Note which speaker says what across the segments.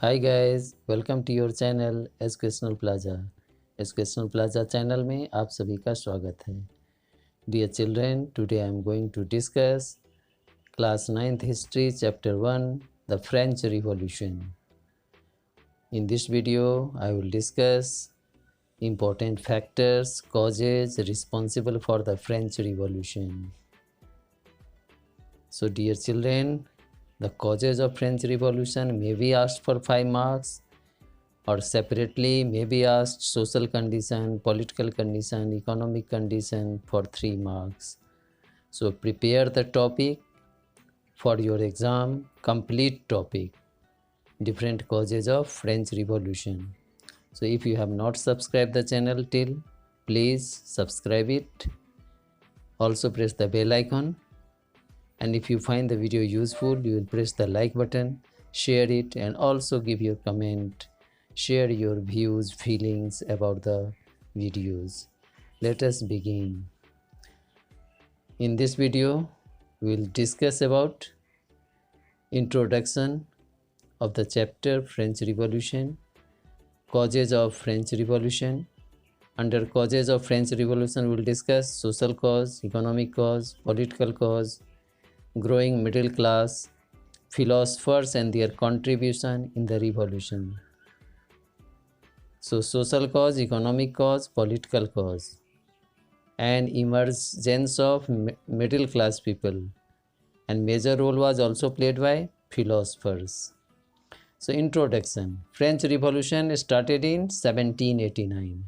Speaker 1: Hi guys, welcome to your channel educational plaza. Educational plaza channel में आप सभी का स्वागत है। Dear children, today I am going to discuss class 9th history chapter 1 the French revolution. In this video I will discuss important factors, causes responsible for the French Revolution. So dear children, the causes of French Revolution may be asked for 5 marks or separately may be asked social condition, political condition, economic condition for 3 marks. So prepare the topic for your exam, complete topic, different causes of French Revolution. So if you have not subscribed the channel till, please subscribe it. Also press the bell icon. And if you find the video useful, you will press the like button, share it, and also give your comment. Share your views, feelings about the videos. Let us begin. In this video, we will discuss about introduction of the chapter French Revolution, causes of French Revolution. Under causes of French Revolution, we will discuss social cause, economic cause, political cause, growing middle class, philosophers and their contribution in the revolution. So social cause, economic cause, political cause, and emergence of middle class people, and major role was also played by philosophers. So introduction. French Revolution started in 1789.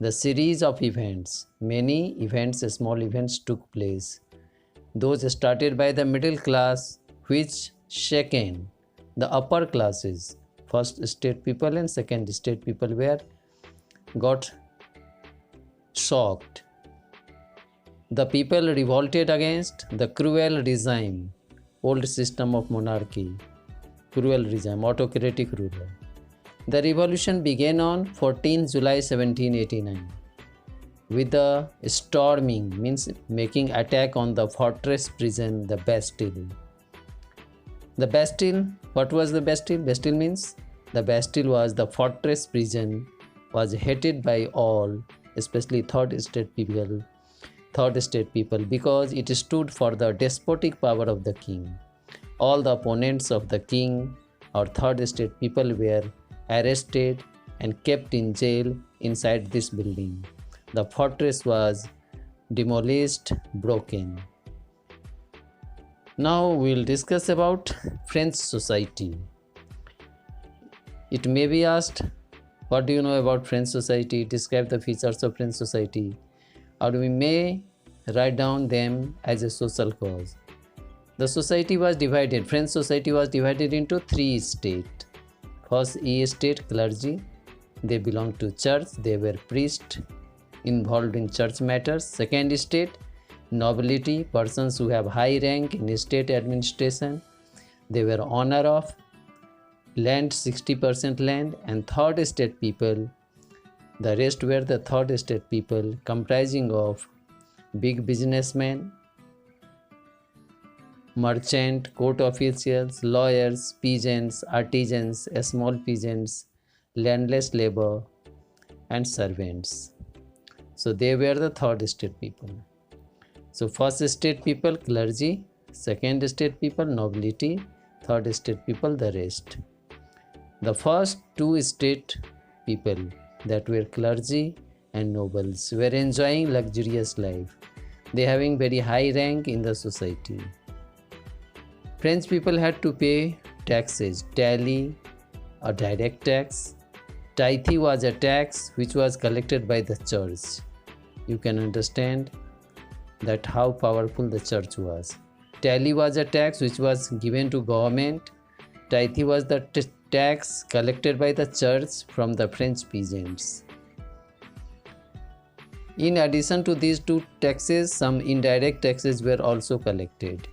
Speaker 1: The series of events, many events, small events took place. Those started by the middle class, which shaken the upper classes. First state people and second state people got shocked. The people revolted against the cruel regime, old system of monarchy, cruel regime, autocratic ruler. The revolution began on 14 July 1789 with the storming, means making attack on the fortress prison, the Bastille. The Bastille, what was the Bastille? Bastille means the Bastille was the fortress prison, was hated by all, especially third state people, because it stood for the despotic power of the king. All the opponents of the king or third state people were arrested and kept in jail inside this building. The fortress was demolished, broken. Now we will discuss about French society. It may be asked, what do you know about French society? Describe the features of French society. Or we may write down them as a social cause. The society was divided. French society was divided into 3 states. First estate, clergy. They belonged to church. They were priests involved in church matters. Second estate, nobility, persons who have high rank in state administration. They were owner of land, 60% land. And third estate people, the rest were the third estate people comprising of big businessmen, merchant, court officials, lawyers, peasants, artisans, small peasants, landless labor, and servants. So they were the third state people. So first state people, clergy. Second state people, nobility. Third state people, the rest. The first 2 state people, that were clergy and nobles, were enjoying luxurious life. They having very high rank in the society. French people had to pay taxes, tally, a direct tax. Tithe was a tax which was collected by the church. You can understand that how powerful the church was. Tally was a tax which was given to government. Tithe was the tax collected by the church from the French peasants. In addition to these 2 taxes, some indirect taxes were also collected.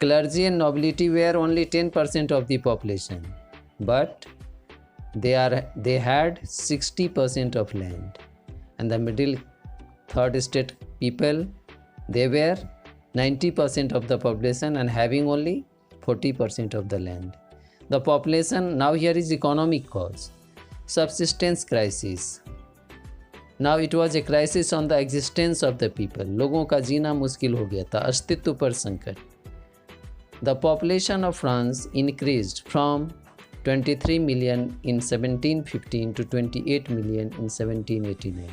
Speaker 1: Clergy and nobility were only 10% of the population, but they had 60% of land. And the middle third state people, they were 90% of the population and having only 40% of the land. The population, now here is economic cause. Subsistence crisis. Now it was a crisis on the existence of the people. लोगों का जीना मुश्किल हो गया था, अस्तित्व पर संकट. The population of France increased from 23 million in 1715 to 28 million in 1789.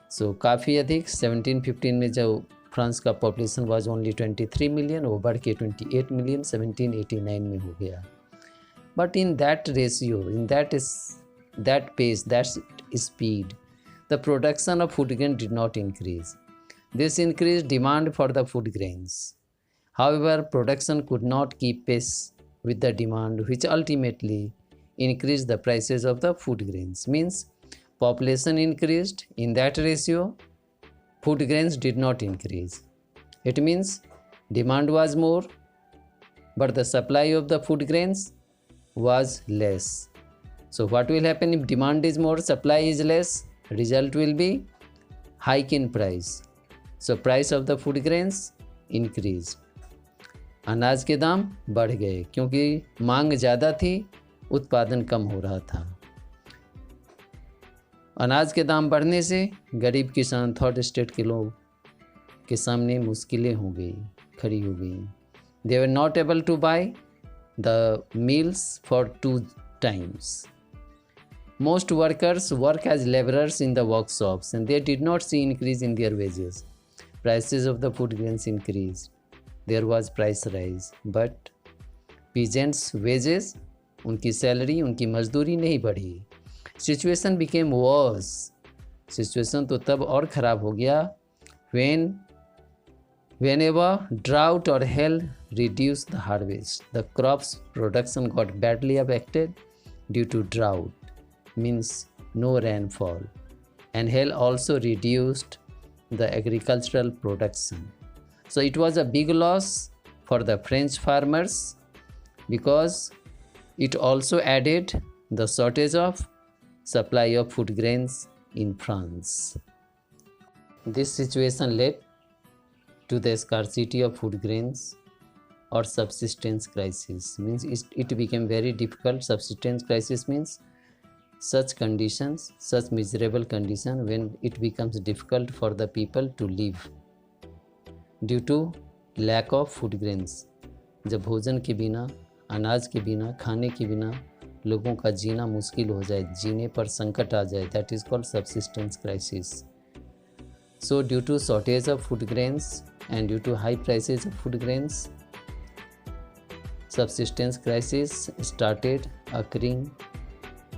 Speaker 1: So काफ़ी अधिक. 1715 में जो फ्रांस का पॉपुलेशन वाज ओनली 23 मिलियन, वो बढ़ के 28 मिलियन 1789 में हो गया. But in that ratio, in that pace, that speed, the production of food grain did not increase. This increased demand for the food grains. However, production could not keep pace with the demand, which ultimately increased the prices of the food grains. Means population increased, in that ratio food grains did not increase. It means demand was more, but the supply of the food grains was less. So what will happen if demand is more, supply is less? Result will be hike in price. So price of the food grains increased. अनाज के दाम बढ़ गए क्योंकि मांग ज़्यादा थी, उत्पादन कम हो रहा था. अनाज के दाम बढ़ने से गरीब किसान, थर्ड स्टेट के लोग के सामने मुश्किलें खड़ी हो गई. They were not able to buy the meals for 2 times. Most workers work as laborers in the workshops and they did not see increase in their wages. Prices of the food grains increased. There was price rise, but peasants' wages, उनकी salary, उनकी मजदूरी नहीं बढ़ी. Situation became worse. Situation तो तब और ख़राब हो गया whenever drought or hail reduced the harvest. The crops production got badly affected due to drought. Means no rainfall, and hail also reduced the agricultural production. So it was a big loss for the French farmers because it also added the shortage of supply of food grains in France. This situation led to the scarcity of food grains or subsistence crisis. Means it became very difficult. Subsistence crisis means such conditions, such miserable condition when it becomes difficult for the people to live due to lack of food grains. जब भोजन के बिना, अनाज के बिना, खाने के बिना लोगों का जीना मुश्किल हो जाए, जीने पर संकट आ जाए, that is called subsistence crisis. So due to shortage of food grains and due to high prices of food grains, subsistence crisis started occurring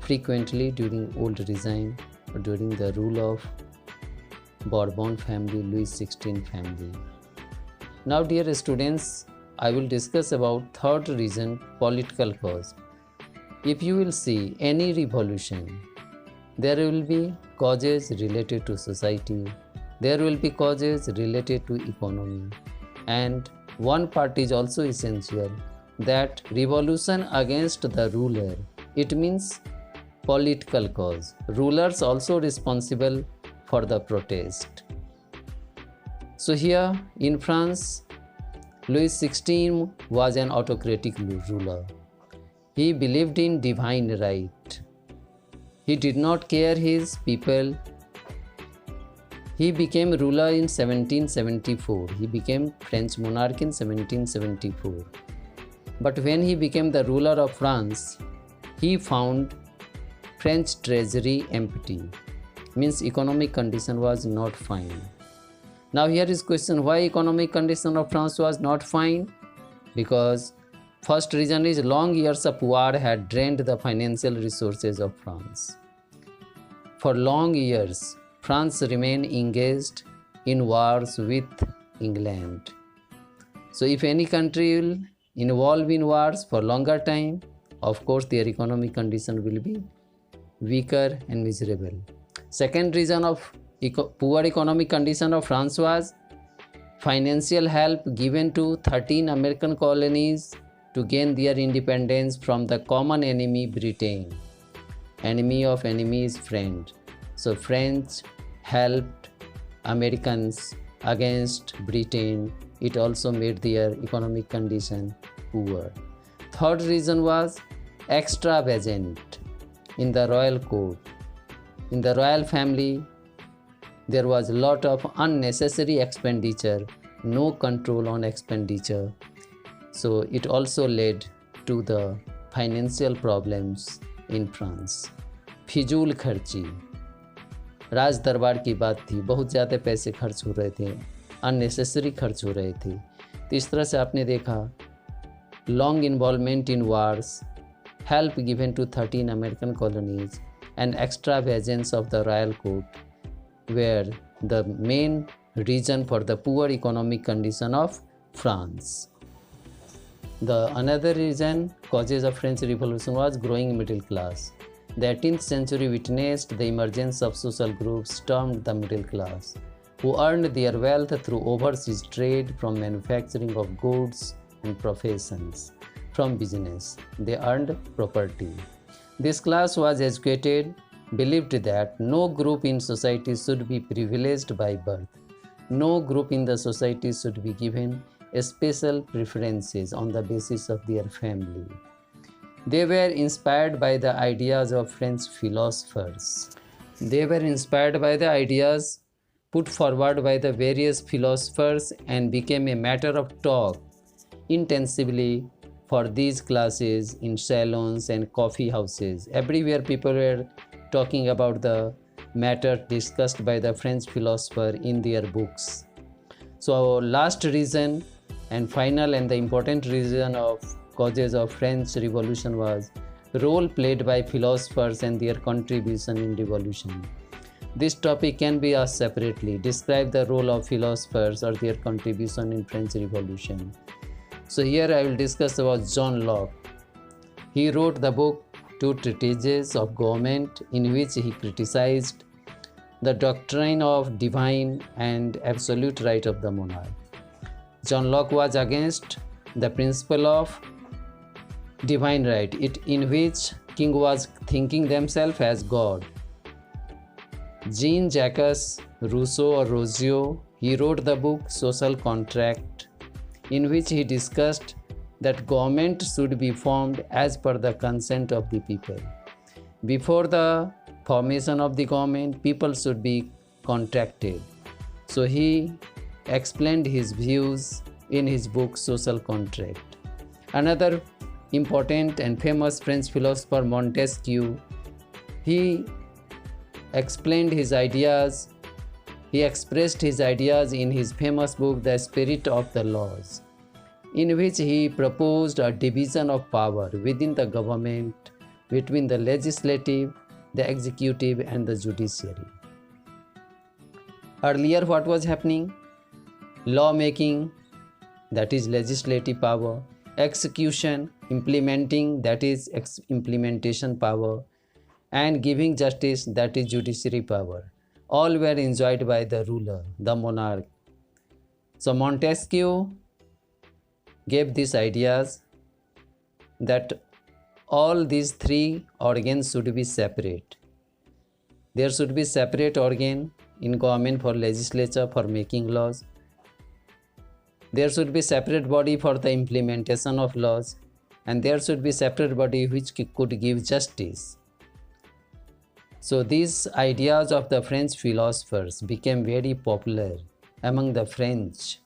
Speaker 1: frequently during old regime or during the rule of Bourbon family, Louis XVI family. Now dear students, I will discuss about third reason, political cause. If you will see any revolution, there will be causes related to society, there will be causes related to economy, and one part is also essential, that revolution against the ruler. It means political cause. Rulers also responsible for the protest. So here in France, Louis XVI was an autocratic ruler. He believed in divine right. He did not care his people. He became ruler in 1774. He became French monarch in 1774. But when he became the ruler of France, he found French treasury empty. Means economic condition was not fine. Now here is question, why economic condition of France was not fine? Because first reason is long years of war had drained the financial resources of France. For long years, France remained engaged in wars with England. So if any country will involve in wars for longer time, of course their economic condition will be weaker and miserable. Second reason of poor economic condition of France was financial help given to 13 American colonies to gain their independence from the common enemy Britain. Enemy of enemy is friend. So French helped Americans against Britain. It also made their economic condition poor. third reason was extravagant in the royal court. In the royal family, there was a lot of unnecessary expenditure, no control on expenditure. So it also led to the financial problems in France. फिजूल खर्ची, राज दरबार की बात थी, बहुत ज़्यादा पैसे खर्च हो रहे थे, अननेसेसरी खर्च हो रहे थे। तो इस तरह से आपने देखा long involvement in wars, help given to 13 American colonies and extravagance of the royal court were the main reason for the poor economic condition of France. The another reason causes of French Revolution was growing middle class. The 18th century witnessed the emergence of social groups termed the middle class, who earned their wealth through overseas trade, from manufacturing of goods and professions. From business, they earned property. This class was educated, believed that no group in society should be privileged by birth. No group in the society should be given special preferences on the basis of their family. They were inspired by the ideas of French philosophers. They were inspired by the ideas put forward by the various philosophers and became a matter of talk intensively for these classes in salons and coffee houses. Everywhere people were talking about the matter discussed by the French philosopher in their books. So last reason and final and the important reason of causes of French Revolution was role played by philosophers and their contribution in revolution. This topic can be asked separately. Describe the role of philosophers or their contribution in French Revolution. So here I will discuss about John Locke. He wrote the book Two Treatises of Government, in which he criticized the doctrine of divine and absolute right of the monarch. John Locke was against the principle of divine right, in which king was thinking themselves as God. Jean-Jacques Rousseau or Rousseau, he wrote the book Social Contract, in which he discussed that government should be formed as per the consent of the people. Before the formation of the government, people should be contracted. So he explained his views in his book Social Contract. Another important and famous French philosopher, Montesquieu, he explained his ideas. He expressed his ideas in his famous book The Spirit of the Laws, in which he proposed a division of power within the government between the legislative, the executive and the judiciary. Earlier what was happening? Law making, that is legislative power, execution, implementing, that is implementation power, and giving justice, that is judiciary power. All were enjoyed by the ruler, the monarch. So Montesquieu gave these ideas that all these three organs should be separate. There should be separate organ in government for legislature for making laws. There should be separate body for the implementation of laws, and there should be separate body which could give justice. So these ideas of the French philosophers became very popular among the French,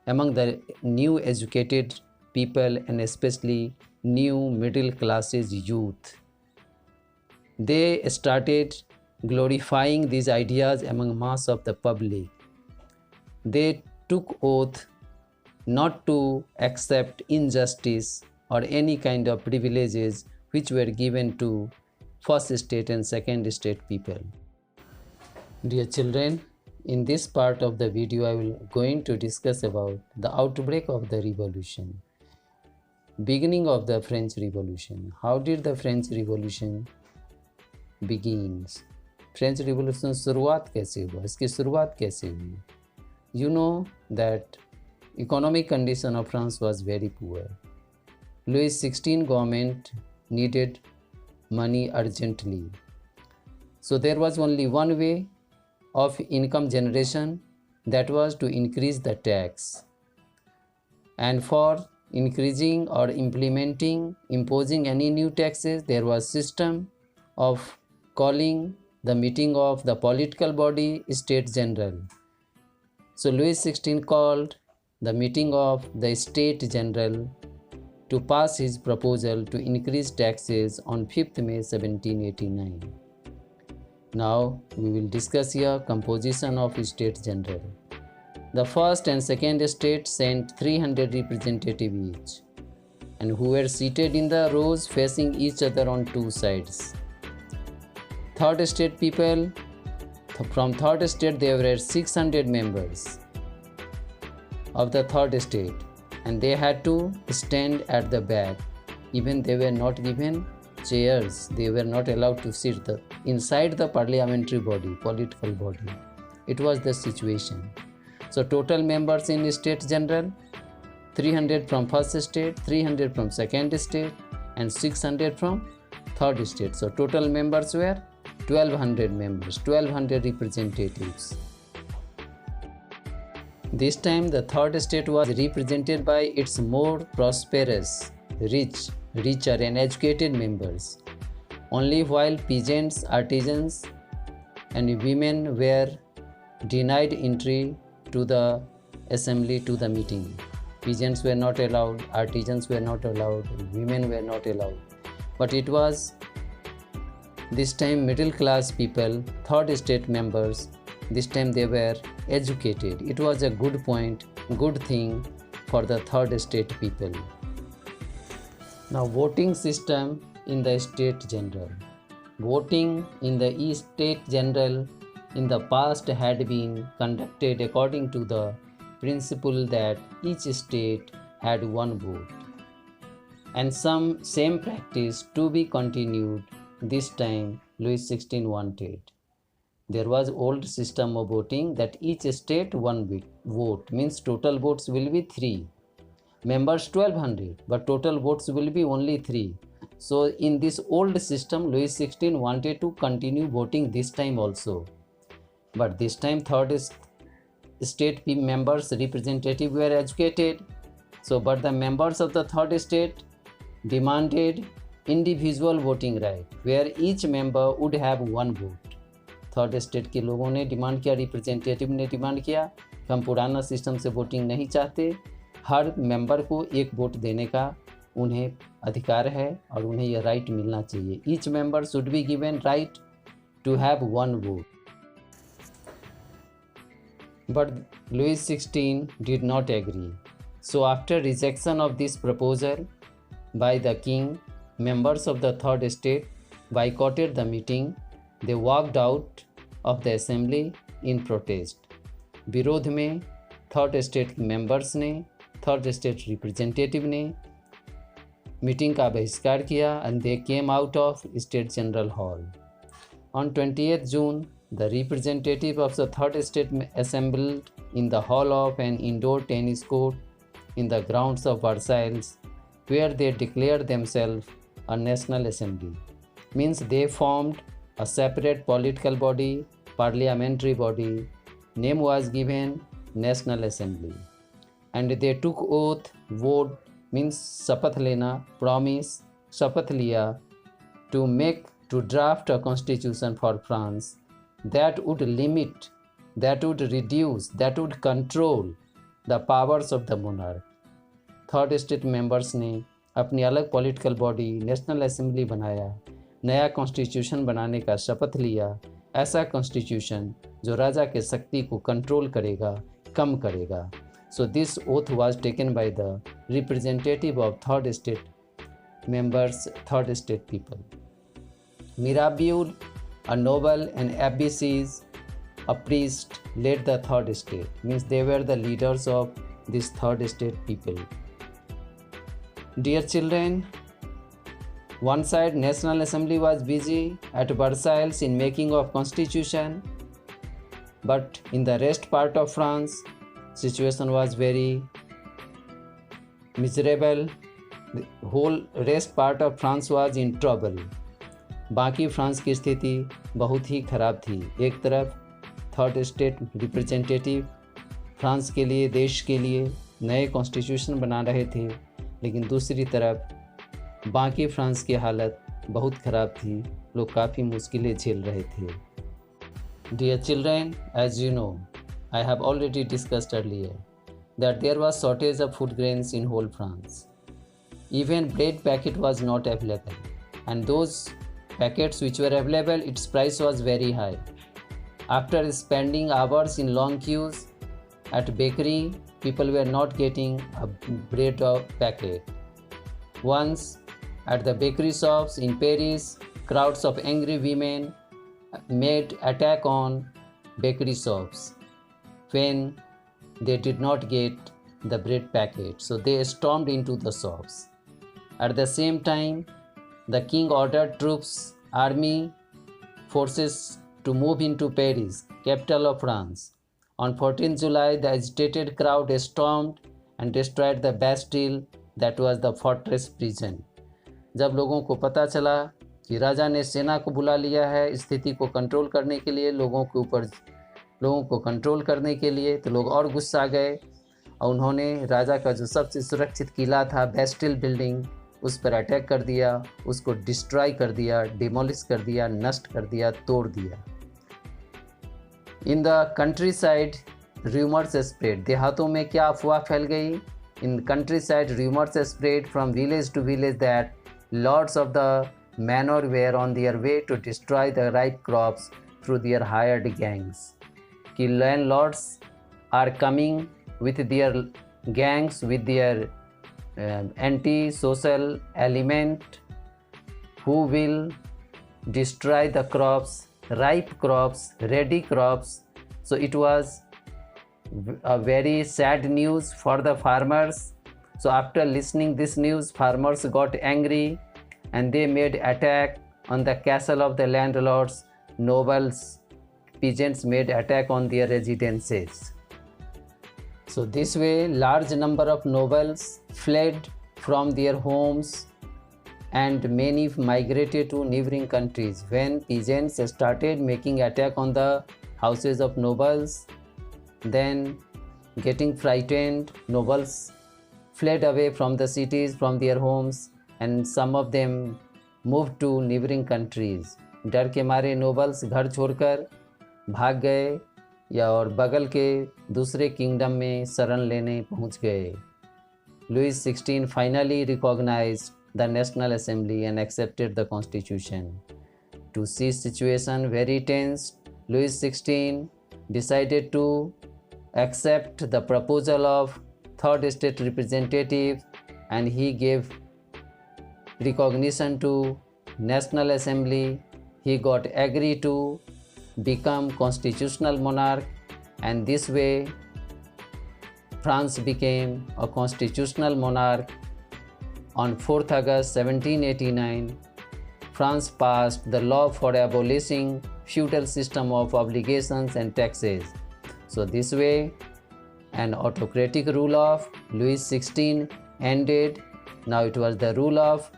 Speaker 1: among the new educated people and especially new middle classes youth. They started glorifying these ideas among mass of the public. They took oath not to accept injustice or any kind of privileges which were given to first state and second state people. Dear children, in this part of the video I will going to discuss about the outbreak of the revolution, beginning of the French Revolution. How did the French Revolution begins? French Revolution शुरुआत कैसे हुआ, इसकी शुरुआत कैसे हुई? You know that economic condition of France was very poor. Louis XVI government needed money urgently. So there was only one way of income generation, that was to increase the tax. And for increasing or implementing, imposing any new taxes, there was system of calling the meeting of the political body States General. So Louis XVI called the meeting of the State General to pass his proposal to increase taxes on 5th May 1789. Now we will discuss here composition of State General. The first and second state sent 300 representatives each, and who were seated in the rows facing each other on two sides. Third state people, from third state there were 600 members of the third state, and they had to stand at the back. Even they were not given chairs, they were not allowed to sit inside the parliamentary body, political body. It was the situation. So total members in State General, 300 from first state, 300 from second state, and 600 from third state. So total members were 1200 members, 1200 representatives. This time the third state was represented by its more prosperous, richer and educated members. Only while peasants, artisans and women were denied entry to the assembly, to the meeting. Peasants were not allowed, artisans were not allowed, women were not allowed. But it was this time middle class people, third state members, this time they were educated. It was a good point, good thing for the third state people. Now voting system in the State General. Voting in the State General in the past had been conducted according to the principle that each state had one vote, and some same practice to be continued this time Louis XVI wanted. There was old system of voting that each state one vote, means total votes will be 3. Members 1200, but total votes will be only 3. So in this old system Louis XVI wanted to continue voting this time also. But this time third state members representative were educated. So but the members of the third state demanded individual voting right, where each member would have one vote. Third state के लोगों ने demand किया, representative ने demand किया कि हम पुराना system से वोटिंग नहीं चाहते, हर मेंबर को एक वोट देने का उन्हें अधिकार है और उन्हें यह राइट मिलना चाहिए. Each member should be given right to have one vote. But Louis XVI did not agree. So after rejection of this proposal by the king, members of the third state boycotted the meeting. They walked out of the assembly in protest. विरोध में third state members ने, third state representative ने meeting का बहिष्कार किया and they came out of State General Hall. On 28th June, the representative of the third state assembled in the hall of an indoor tennis court in the grounds of Versailles, where they declared themselves a national assembly. Means they formed a separate political body, parliamentary body. Name was given National Assembly. And they took oath, vote means शपथ लेना, promise, शपथ लिया to draft a constitution for France that would limit, that would reduce, that would control the powers of the monarch. Third state members ने अपनी अलग political body national assembly बनाया, नया constitution बनाने का शपथ लिया, ऐसा कॉन्स्टिट्यूशन जो राजा के शक्ति को कंट्रोल करेगा, कम करेगा. So this oath was taken by the representative of third state members, third state people. Mirabeau, a noble, and Abbassies, a priest, led the third state. Means they were the leaders of this third state people. Dear children, one side National Assembly was busy at Versailles in making of constitution, but in the rest part of France, situation was very miserable. The whole rest part of France was in trouble. बाकी France की स्थिति बहुत ही ख़राब थी. एक तरफ third state representative France के लिए, देश के लिए नए कॉन्स्टिट्यूशन बना रहे थे, लेकिन दूसरी तरफ बाकी फ्रांस की हालत बहुत ख़राब थी, लोग काफ़ी मुश्किलें झेल रहे थे। Dear children, as you know, I have already discussed earlier that there was shortage of food grains in whole France. Even bread packet was not available, and those packets which were available, its price was very high. After spending hours in long queues at bakery, people were not getting a bread packet. Once at the bakery shops in Paris, crowds of angry women made attack on bakery shops when they did not get the bread packet, so they stormed into the shops. At the same time, the king ordered army forces to move into Paris, capital of France. On 14 July, the agitated crowd stormed and destroyed the Bastille, that was the fortress prison. जब लोगों को पता चला कि राजा ने सेना को बुला लिया है स्थिति को कंट्रोल करने के लिए, लोगों को कंट्रोल करने के लिए, तो लोग और गुस्सा गए और उन्होंने राजा का जो सबसे सुरक्षित किला था बेस्टिल बिल्डिंग, उस पर अटैक कर दिया, उसको डिस्ट्रॉय कर दिया, डिमोलिश कर दिया, नष्ट कर दिया, तोड़ दिया। In the countryside rumours spread, देहातों में क्या अफवाह फैल गई? In countryside rumours spread from village to village that lords of the manor were on their way to destroy the ripe crops through their hired gangs, कि landlords are coming with their gangs, with their anti-social element who will destroy the crops, ripe crops, ready crops. So it was a very sad news for the farmers. So after listening this news, farmers got angry and they made attack on the castle of the landlords. Nobles, peasants made attack on their residences. So this way, large number of nobles fled from their homes and many migrated to neighboring countries. When peasants started making attack on the houses of nobles, then getting frightened, nobles fled away from the cities, from their homes, and some of them moved to neighboring countries. डर के मारे nobles घर छोड़कर भाग गए या और बगल के दूसरे किंगडम में शरण लेने पहुंच गए। Louis XVI finally recognized the National Assembly and accepted the Constitution. To see situation very tense, Louis XVI decided to accept the proposal of third state representative, and he gave recognition to National Assembly. He got agreed to become constitutional monarch, and this way France became a constitutional monarch. On 4th August 1789, France passed the law for abolishing feudal system of obligations and taxes. So this way an autocratic rule of Louis XVI ended. Now it was the rule of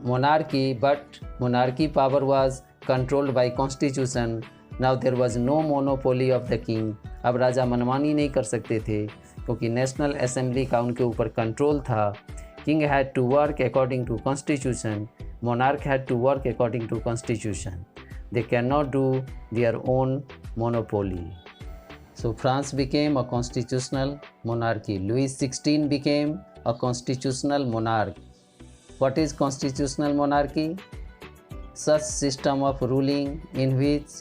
Speaker 1: monarchy, but monarchy power was controlled by constitution. Now there was no monopoly of the king. अब राजा मनमानी नहीं कर सकते थे क्योंकि national assembly का उनके ऊपर कंट्रोल था। King had to work according to constitution. Monarch had to work according to constitution. They cannot do their own monopoly. So France became a constitutional monarchy. Louis XVI became a constitutional monarch. What is constitutional monarchy? Such system of ruling in which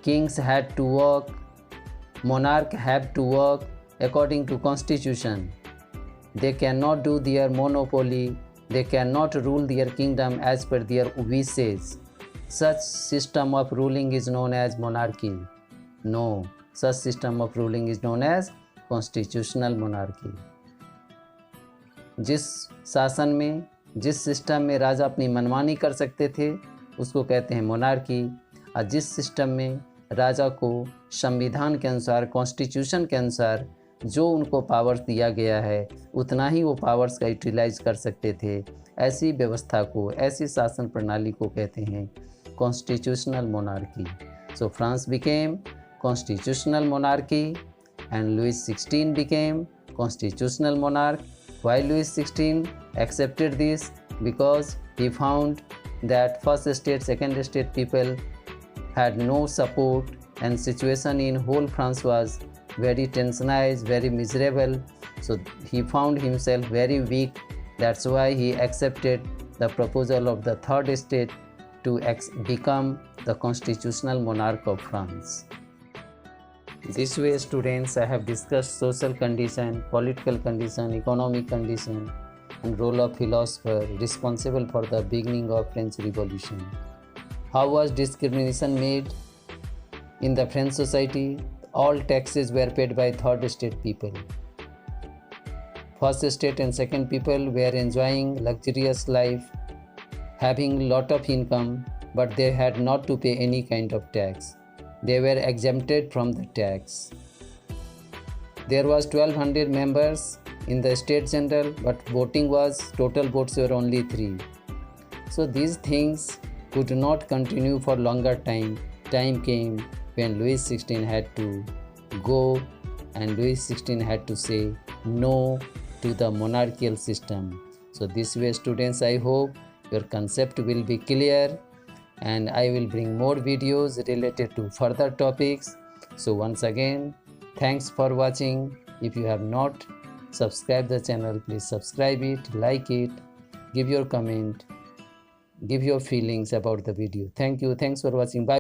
Speaker 1: kings had to work, monarch had to work according to constitution. They cannot do their monopoly, they cannot rule their kingdom as per their wishes. Such system of ruling is known as monarchy. No, such system of ruling is known as constitutional monarchy. जिस शासन में, जिस system में राजा अपनी मनमानी कर सकते थे उसको कहते हैं मोनार्की, और जिस सिस्टम में राजा को संविधान के अनुसार, कॉन्स्टिट्यूशन के अनुसार जो उनको पावर्स दिया गया है उतना ही वो पावर्स का यूटिलाइज कर सकते थे, ऐसी व्यवस्था को, ऐसी शासन प्रणाली को कहते हैं constitutional monarchy. So France became constitutional monarchy and Louis XVI became constitutional monarch. Why Louis XVI accepted this? Because he found that first state, second state people had no support, and situation in whole France was very tensionized, very miserable. So he found himself very weak. That's why he accepted the proposal of the third state to become the constitutional monarch of France. This way, students, I have discussed social condition, political condition, economic condition, and role of philosopher responsible for the beginning of French Revolution. How was discrimination made in the French society? All taxes were paid by third state people. First state and second people were enjoying luxurious life, having lot of income, but they had not to pay any kind of tax. They were exempted from the tax. There was 1200 members in the state general, but voting was, total votes were only 3. So these things could not continue for longer time. Time came when Louis XVI had to go, and Louis XVI had to say no to the monarchical system. So this way, students, I hope your concept will be clear, and I will bring more videos related to further topics. So once again, thanks for watching. If you have not subscribed the channel, please subscribe it, like it, give your comment, give your feelings about the video. Thank you. Thanks for watching. Bye.